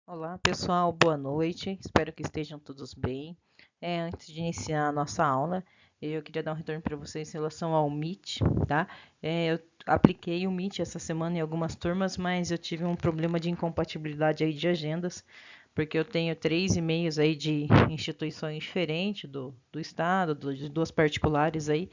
Olá, pessoal, boa noite. Espero que estejam todos bem. Antes de iniciar a nossa aula, eu queria dar um retorno para vocês em relação ao Meet, tá? Eu apliquei o Meet essa semana em algumas turmas, mas eu tive um problema de incompatibilidade aí de agendas, porque eu tenho 3 e-mails aí de instituições diferentes do estado, de duas particulares aí,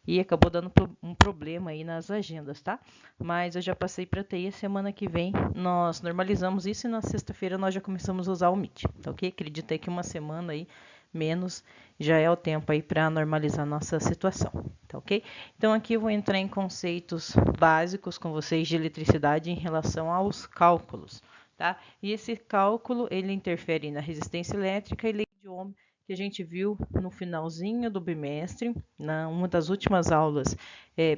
e acabou dando um problema aí nas agendas, tá? Mas eu já passei para TI. Semana que vem nós normalizamos isso e na sexta-feira nós já começamos a usar o Meet, tá ok? Acreditei que uma semana aí menos já é o tempo aí para normalizar nossa situação, tá ok? Então aqui eu vou entrar em conceitos básicos com vocês de eletricidade em relação aos cálculos, tá? E esse cálculo ele interfere na resistência elétrica e lei de Ohm que a gente viu no finalzinho do bimestre, na uma das últimas aulas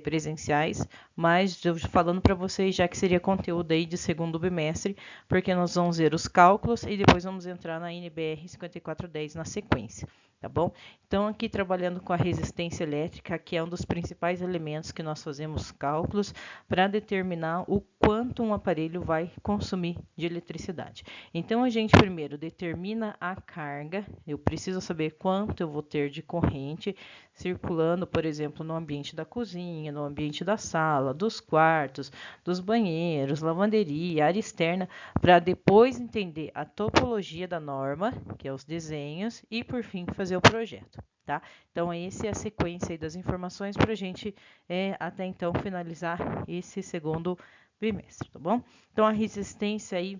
presenciais, mas eu falando para vocês já que seria conteúdo aí de segundo bimestre, porque nós vamos ver os cálculos e depois vamos entrar na NBR 5410 na sequência, tá bom? Então aqui trabalhando com a resistência elétrica, que é um dos principais elementos que nós fazemos cálculos para determinar o quanto um aparelho vai consumir de eletricidade. Então a gente primeiro determina a carga, eu preciso saber quanto eu vou ter de corrente circulando, por exemplo, no ambiente da cozinha, no ambiente da sala, dos quartos, dos banheiros, lavanderia, área externa, para depois entender a topologia da norma, que é os desenhos, e por fim fazer o projeto. Tá? Então, essa é a sequência aí das informações para a gente até então finalizar esse segundo bimestre, tá bom? Então, a resistência aí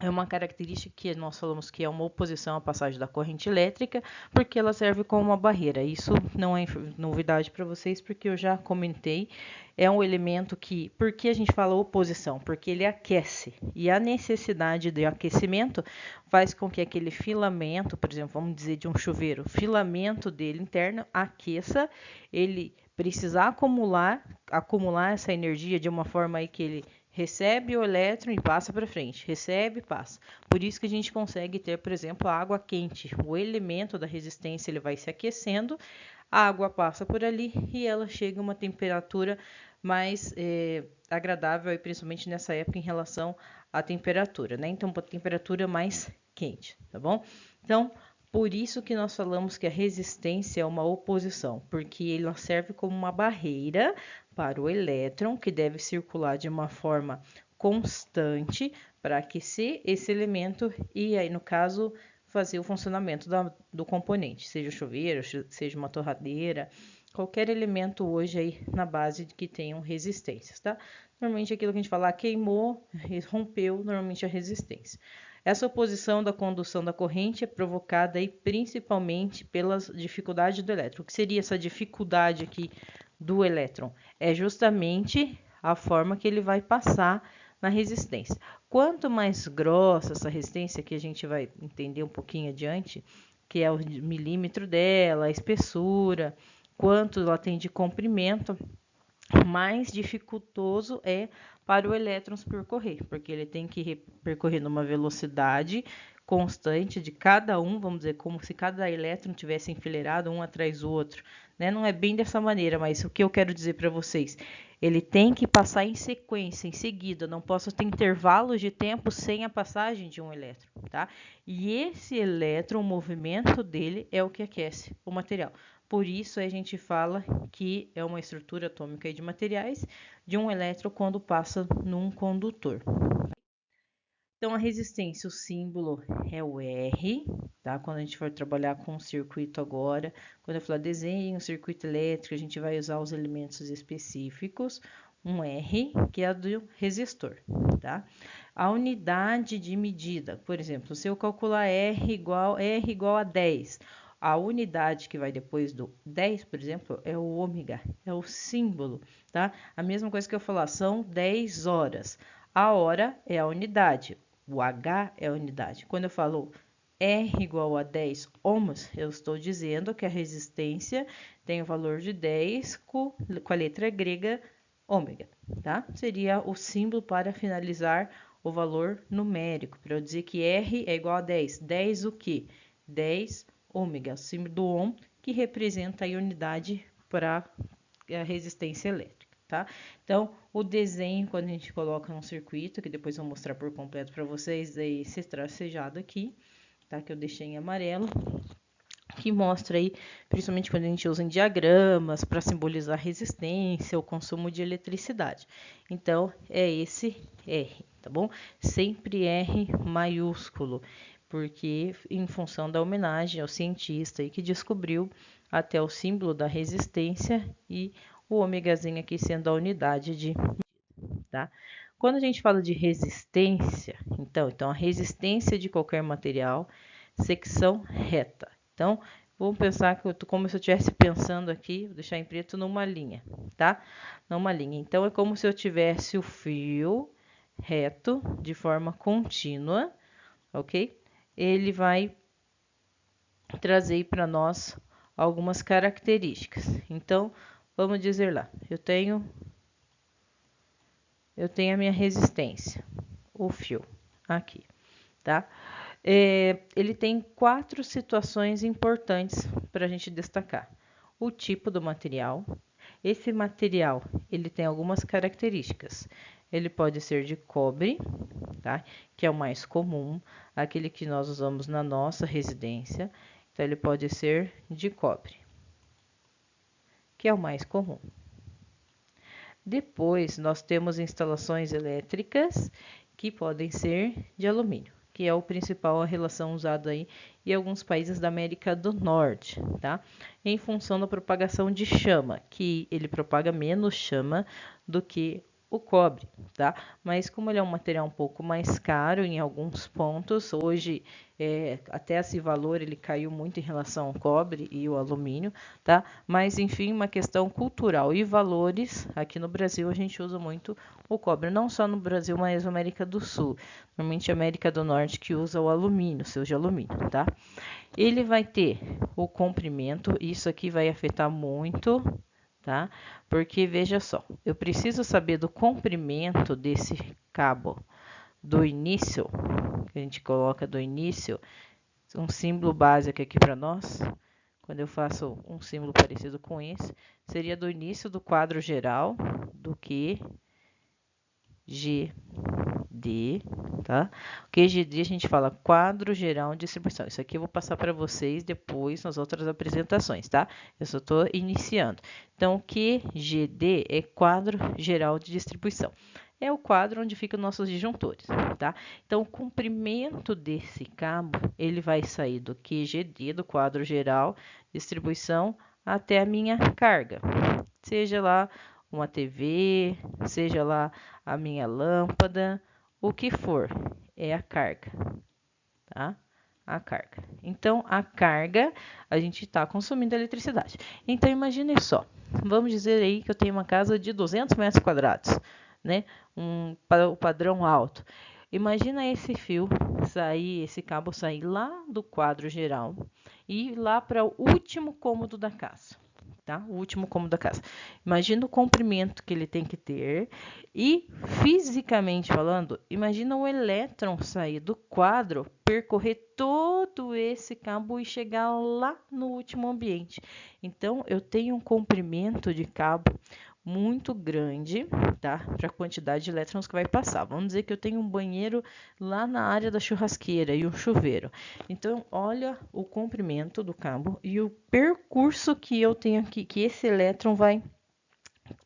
é uma característica que nós falamos que é uma oposição à passagem da corrente elétrica, porque ela serve como uma barreira. Isso não é novidade para vocês, porque eu já comentei. É um elemento que, por que a gente fala oposição? Porque ele aquece. E a necessidade de aquecimento faz com que aquele filamento, por exemplo, vamos dizer de um chuveiro, o filamento dele interno aqueça, ele precisar acumular essa energia de uma forma aí que ele recebe o elétron e passa para frente, recebe e passa. Por isso que a gente consegue ter, por exemplo, a água quente. O elemento da resistência ele vai se aquecendo, a água passa por ali e ela chega a uma temperatura mais agradável, e principalmente nessa época em relação à temperatura, né? Então, uma temperatura mais quente, tá bom? Então, por isso que nós falamos que a resistência é uma oposição, porque ela serve como uma barreira para o elétron, que deve circular de uma forma constante para aquecer esse elemento e aí, no caso, fazer o funcionamento do componente, seja chuveiro, seja uma torradeira, qualquer elemento hoje aí na base de que tenham resistências, tá? Normalmente aquilo que a gente fala, queimou, rompeu, normalmente a resistência. Essa oposição da condução da corrente é provocada aí principalmente pela dificuldade do elétron. O que seria essa dificuldade aqui do elétron? É justamente a forma que ele vai passar na resistência. Quanto mais grossa essa resistência, que a gente vai entender um pouquinho adiante, que é o milímetro dela, a espessura, quanto ela tem de comprimento, mais dificultoso é para o elétron percorrer, porque ele tem que percorrer numa velocidade constante de cada um, vamos dizer, como se cada elétron tivesse enfileirado um atrás do outro, né? Não é bem dessa maneira, mas o que eu quero dizer para vocês, ele tem que passar em sequência, em seguida, não posso ter intervalos de tempo sem a passagem de um elétron, tá? E esse elétron, o movimento dele é o que aquece o material. Por isso a gente fala que é uma estrutura atômica de materiais de um elétron quando passa num condutor. Então, a resistência, o símbolo é o R, tá? Quando a gente for trabalhar com o circuito agora, quando eu falar desenho, circuito elétrico, a gente vai usar os elementos específicos, um R, que é a do resistor, tá? A unidade de medida, por exemplo, se eu calcular R igual a 10, a unidade que vai depois do 10, por exemplo, é o ômega, é o símbolo, tá? A mesma coisa que eu falar, são 10 horas. A hora é a unidade, o H é a unidade. Quando eu falo R igual a 10 ohms, eu estou dizendo que a resistência tem o valor de 10 com a letra grega ômega, tá? Seria o símbolo para finalizar o valor numérico, para eu dizer que R é igual a 10. 10 o quê? 10 ômega, o símbolo do ohm, que representa a unidade para a resistência elétrica. tá? Então, o desenho, quando a gente coloca no circuito, que depois eu vou mostrar por completo para vocês, é esse tracejado aqui, tá? Que eu deixei em amarelo, que mostra aí, principalmente quando a gente usa em diagramas, para simbolizar resistência ou consumo de eletricidade. Então, é esse R, tá bom? Sempre R maiúsculo, porque em função da homenagem ao cientista aí que descobriu até o símbolo da resistência e o ômegazinho aqui sendo a unidade de medida, tá? Quando a gente fala de resistência, então a resistência de qualquer material, secção reta. Então, vamos pensar que como se eu estivesse pensando aqui, vou deixar em preto numa linha, tá? Numa linha. Então, é como se eu tivesse o fio reto de forma contínua, ok? Ele vai trazer para nós algumas características. Então, vamos dizer lá, eu tenho a minha resistência, o fio aqui, tá? Ele tem 4 situações importantes para a gente destacar. O tipo do material. Esse material, ele tem algumas características. Ele pode ser de cobre, tá? Que é o mais comum, aquele que nós usamos na nossa residência. Então, ele pode ser de cobre, que é o mais comum. Depois, nós temos instalações elétricas que podem ser de alumínio, que é o principal a relação usada aí em alguns países da América do Norte, tá? Em função da propagação de chama, que ele propaga menos chama do que o cobre, tá? Mas como ele é um material um pouco mais caro em alguns pontos, hoje até esse valor ele caiu muito em relação ao cobre e o alumínio, tá? Mas enfim, uma questão cultural e valores, aqui no Brasil a gente usa muito o cobre, não só no Brasil, mas na América do Sul, normalmente a América do Norte que usa o alumínio, seus de alumínio, tá? Ele vai ter o comprimento, isso aqui vai afetar muito, tá? Porque veja só, eu preciso saber do comprimento desse cabo do início, que a gente coloca do início, um símbolo básico aqui para nós. Quando eu faço um símbolo parecido com esse, seria do início do quadro geral do QGD, tá? O QGD a gente fala quadro geral de distribuição. Isso aqui eu vou passar para vocês depois nas outras apresentações, tá? Eu só estou iniciando. Então, o QGD é quadro geral de distribuição. É o quadro onde ficam nossos disjuntores, tá? Então, o comprimento desse cabo, ele vai sair do QGD, do quadro geral distribuição, até a minha carga. Seja lá uma TV, seja lá a minha lâmpada, o que for, é a carga, tá? A carga. Então, a carga, a gente está consumindo eletricidade. Então, imagine só, vamos dizer aí que eu tenho uma casa de 200 metros quadrados, né? O padrão alto. Imagina esse fio sair, esse cabo sair lá do quadro geral e ir lá para o último cômodo da casa, tá? O último cômodo da casa. Imagina o comprimento que ele tem que ter e, fisicamente falando, imagina o elétron sair do quadro, percorrer todo esse cabo e chegar lá no último ambiente. Então, eu tenho um comprimento de cabo muito grande, tá? Para a quantidade de elétrons que vai passar. Vamos dizer que eu tenho um banheiro lá na área da churrasqueira e um chuveiro. Então, olha o comprimento do cabo e o percurso que eu tenho aqui, que esse elétron vai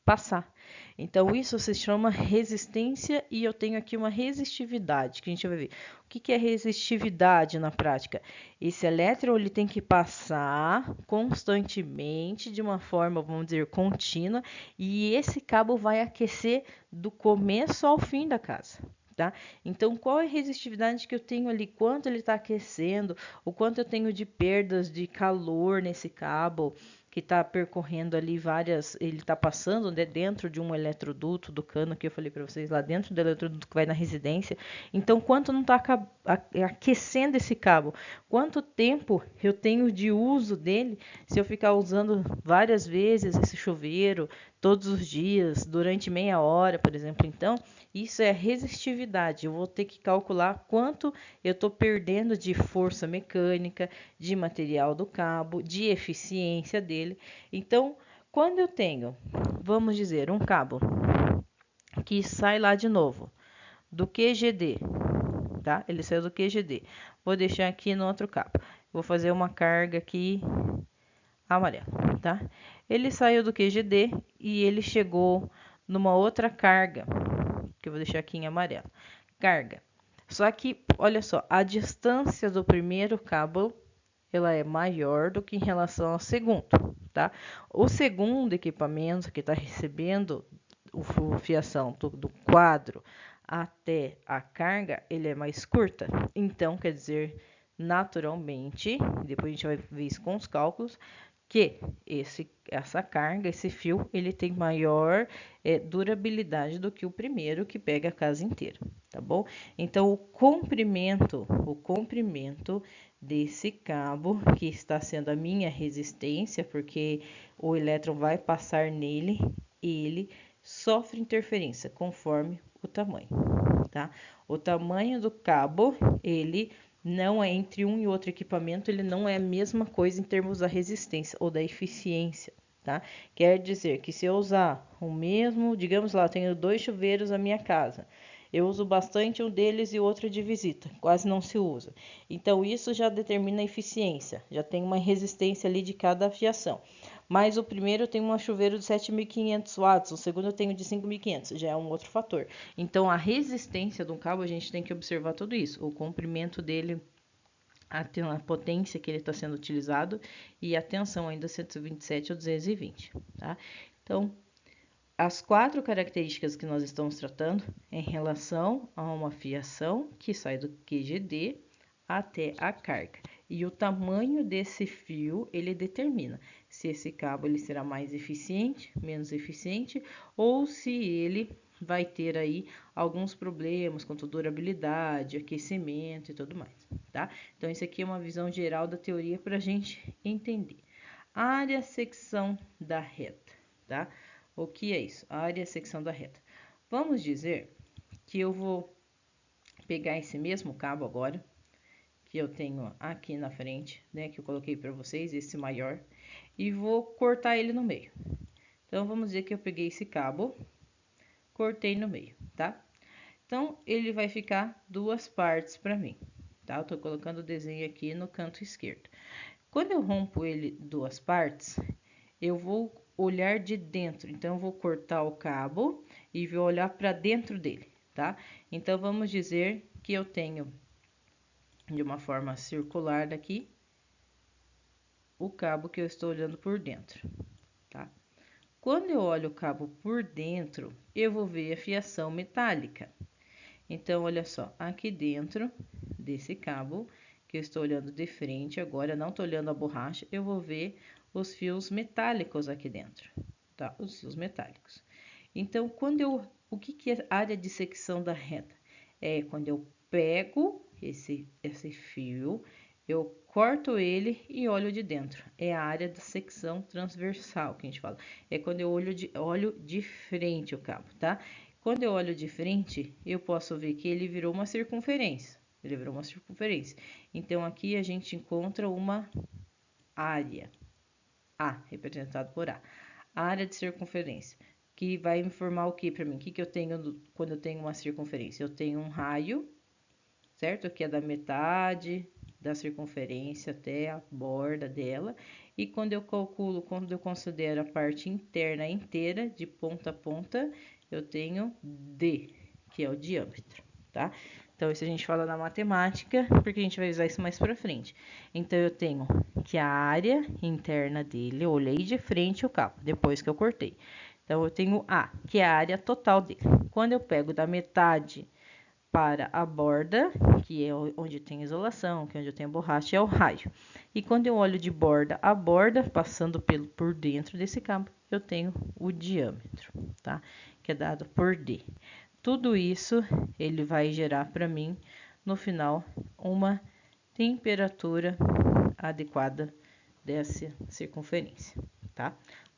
passar. Então, isso se chama resistência e eu tenho aqui uma resistividade, que a gente vai ver. O que é resistividade na prática? Esse elétron ele tem que passar constantemente, de uma forma, vamos dizer, contínua, e esse cabo vai aquecer do começo ao fim da casa. Tá? Então, qual é a resistividade que eu tenho ali? Quanto ele está aquecendo? O quanto eu tenho de perdas de calor nesse cabo? Que está percorrendo ali ele está passando, né, dentro de um eletroduto do cano que eu falei para vocês lá dentro do eletroduto que vai na residência. Então, quanto não está aquecendo esse cabo? Quanto tempo eu tenho de uso dele se eu ficar usando várias vezes esse chuveiro todos os dias, durante meia hora, por exemplo? Então, isso é resistividade. Eu vou ter que calcular quanto eu estou perdendo de força mecânica, de material do cabo, de eficiência dele. Então, Quando eu tenho, vamos dizer, um cabo que sai lá de novo do QGD, tá? Ele saiu do QGD. Vou deixar aqui no outro cabo. Vou fazer uma carga aqui amarela, tá? Ele saiu do QGD e ele chegou numa outra carga, que eu vou deixar aqui em amarelo. Carga. Só que, olha só, a distância do primeiro cabo, ela é maior do que em relação ao segundo, tá? O segundo equipamento que está recebendo a fiação do quadro até a carga, ele é mais curta. Então, quer dizer, naturalmente, depois a gente vai ver isso com os cálculos, que essa carga, esse fio, ele tem maior durabilidade do que o primeiro que pega a casa inteira, tá bom? Então, o comprimento desse cabo, que está sendo a minha resistência, porque o elétron vai passar nele, ele sofre interferência conforme o tamanho, tá? O tamanho do cabo, ele não é entre um e outro equipamento, ele não é a mesma coisa em termos da resistência ou da eficiência, tá? Quer dizer que se eu usar o mesmo, digamos lá, eu tenho 2 chuveiros na minha casa, eu uso bastante um deles e o outro de visita, quase não se usa. Então, isso já determina a eficiência, já tem uma resistência ali de cada fiação. Mas o primeiro tem um chuveiro de 7.500 watts, o segundo eu tenho de 5.500, já é um outro fator. Então, a resistência do cabo, a gente tem que observar tudo isso. O comprimento dele, a potência que ele está sendo utilizado e a tensão ainda 127 ou 220, tá? Então, as 4 características que nós estamos tratando em relação a uma fiação que sai do QGD até a carga. E o tamanho desse fio, ele determina se esse cabo ele será mais eficiente, menos eficiente, ou se ele vai ter aí alguns problemas quanto à durabilidade, aquecimento e tudo mais, tá? Então, isso aqui é uma visão geral da teoria para a gente entender. Área, secção da reta, tá? O que é isso? Área, secção da reta. Vamos dizer que eu vou pegar esse mesmo cabo agora, que eu tenho aqui na frente, né, que eu coloquei para vocês, esse maior, e vou cortar ele no meio. Então, vamos dizer que eu peguei esse cabo, cortei no meio, tá? Então, ele vai ficar 2 partes para mim, tá? Eu tô colocando o desenho aqui no canto esquerdo. Quando eu rompo ele 2 partes, eu vou olhar de dentro. Então, eu vou cortar o cabo e vou olhar para dentro dele, tá? Então, vamos dizer que eu tenho de uma forma circular daqui o cabo que eu estou olhando por dentro, tá? Quando eu olho o cabo por dentro, eu vou ver a fiação metálica. Então, olha só, aqui dentro desse cabo, que eu estou olhando de frente agora, não estou olhando a borracha, eu vou ver os fios metálicos aqui dentro, tá? Os fios metálicos. Então, o que é área de secção da reta? É quando eu pego esse fio, eu corto ele e olho de dentro. É a área da secção transversal que a gente fala. É quando eu olho de frente o cabo, tá? Quando eu olho de frente, eu posso ver que ele virou uma circunferência. Ele virou uma circunferência. Então, aqui a gente encontra uma área. A, representado por A. A área de circunferência, que vai informar o que para mim? O que eu tenho quando eu tenho uma circunferência? Eu tenho um raio, certo? Que é da metade da circunferência até a borda dela. E quando eu considero a parte interna inteira, de ponta a ponta, eu tenho D, que é o diâmetro, tá? Então, isso a gente fala na matemática, porque a gente vai usar isso mais pra frente. Então, eu tenho que a área interna dele, eu olhei de frente o cabo, depois que eu cortei. Então, eu tenho A, que é a área total dele. Quando eu pego da metade para a borda, que é onde tem isolação, que é onde eu tenho borracha, é o raio. E quando eu olho de borda a borda, passando por dentro desse cabo, eu tenho o diâmetro, tá? Que é dado por D. Tudo isso, ele vai gerar para mim, no final, uma temperatura adequada dessa circunferência, tá?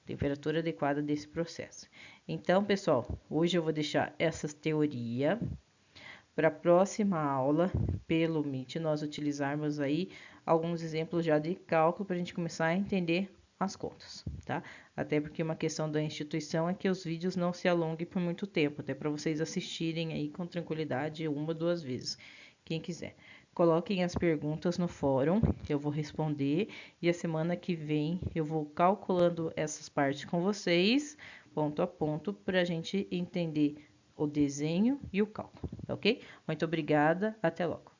Temperatura adequada desse processo. Então, pessoal, hoje eu vou deixar essa teoria para a próxima aula, pelo Meet, nós utilizarmos aí alguns exemplos já de cálculo para a gente começar a entender as contas, tá? Até porque uma questão da instituição é que os vídeos não se alonguem por muito tempo, até para vocês assistirem aí com tranquilidade uma, duas vezes, quem quiser. Coloquem as perguntas no fórum, eu vou responder, e a semana que vem eu vou calculando essas partes com vocês, ponto a ponto, para a gente entender o desenho e o cálculo, tá ok? Muito obrigada, até logo.